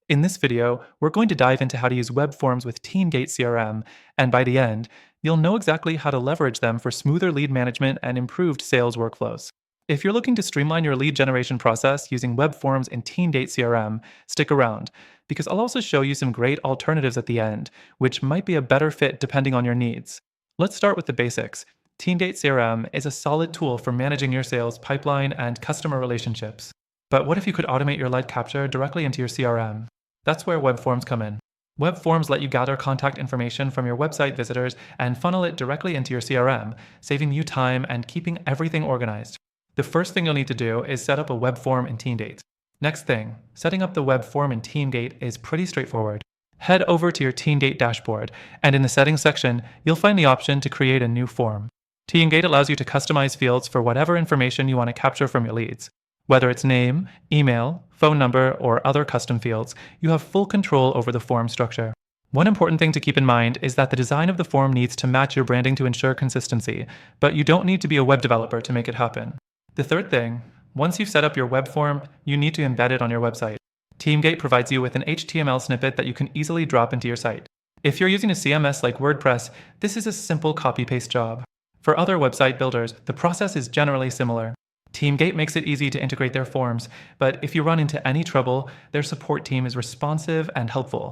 In this video, we're going to dive into how to use web forms with TeamGate CRM, and by the end, you'll know exactly how to leverage them for smoother lead management and improved sales workflows. If you're looking to streamline your lead generation process using web forms in TeamGate CRM, stick around, because I'll also show you some great alternatives at the end, which might be a better fit depending on your needs. Let's start with the basics. TeamGate CRM is a solid tool for managing your sales pipeline and customer relationships. But what if you could automate your lead capture directly into your CRM? That's where web forms come in. Web forms let you gather contact information from your website visitors and funnel it directly into your CRM, saving you time and keeping everything organized. The first thing you'll need to do is set up a web form in TeamGate. Next thing, setting up the web form in TeamGate is pretty straightforward. Head over to your TeamGate dashboard, and in the settings section, you'll find the option to create a new form. TeamGate allows you to customize fields for whatever information you want to capture from your leads. Whether it's name, email, phone number, or other custom fields, you have full control over the form structure. One important thing to keep in mind is that the design of the form needs to match your branding to ensure consistency, but you don't need to be a web developer to make it happen. The third thing, once you've set up your web form, you need to embed it on your website. TeamGate provides you with an HTML snippet that you can easily drop into your site. If you're using a CMS like WordPress, this is a simple copy-paste job. For other website builders, the process is generally similar. TeamGate makes it easy to integrate their forms, but if you run into any trouble, their support team is responsive and helpful.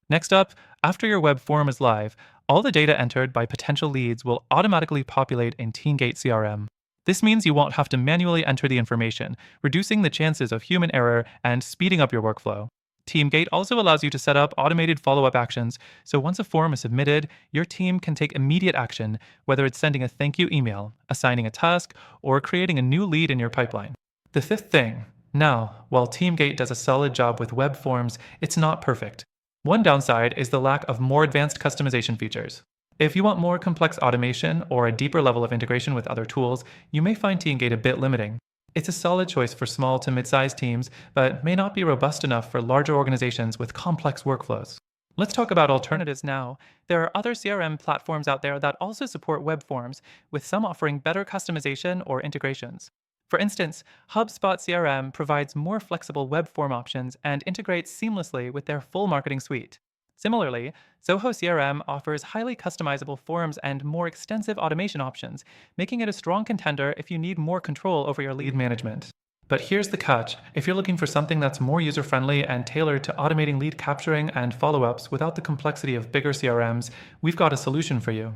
Next up, after your web form is live, all the data entered by potential leads will automatically populate in TeamGate CRM. This means you won't have to manually enter the information, reducing the chances of human error and speeding up your workflow. TeamGate also allows you to set up automated follow-up actions, so once a form is submitted, your team can take immediate action, whether it's sending a thank you email, assigning a task, or creating a new lead in your pipeline. The fifth thing. Now, while TeamGate does a solid job with web forms, it's not perfect. One downside is the lack of more advanced customization features. If you want more complex automation or a deeper level of integration with other tools, you may find TeamGate a bit limiting. It's a solid choice for small to mid-sized teams, but may not be robust enough for larger organizations with complex workflows. Let's talk about alternatives now. There are other CRM platforms out there that also support web forms, with some offering better customization or integrations. For instance, HubSpot CRM provides more flexible web form options and integrates seamlessly with their full marketing suite. Similarly, Zoho CRM offers highly customizable forms and more extensive automation options, making it a strong contender if you need more control over your lead management. But here's the catch. If you're looking for something that's more user-friendly and tailored to automating lead capturing and follow-ups without the complexity of bigger CRMs, we've got a solution for you.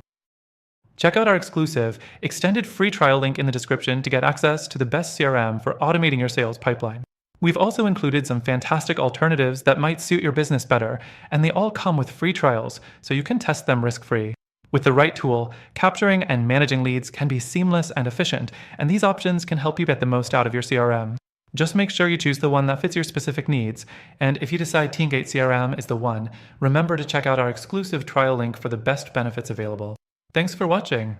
Check out our exclusive, extended free trial link in the description to get access to the best CRM for automating your sales pipeline. We've also included some fantastic alternatives that might suit your business better, and they all come with free trials, so you can test them risk-free. With the right tool, capturing and managing leads can be seamless and efficient, and these options can help you get the most out of your CRM. Just make sure you choose the one that fits your specific needs, and if you decide TeamGate CRM is the one, remember to check out our exclusive trial link for the best benefits available. Thanks for watching.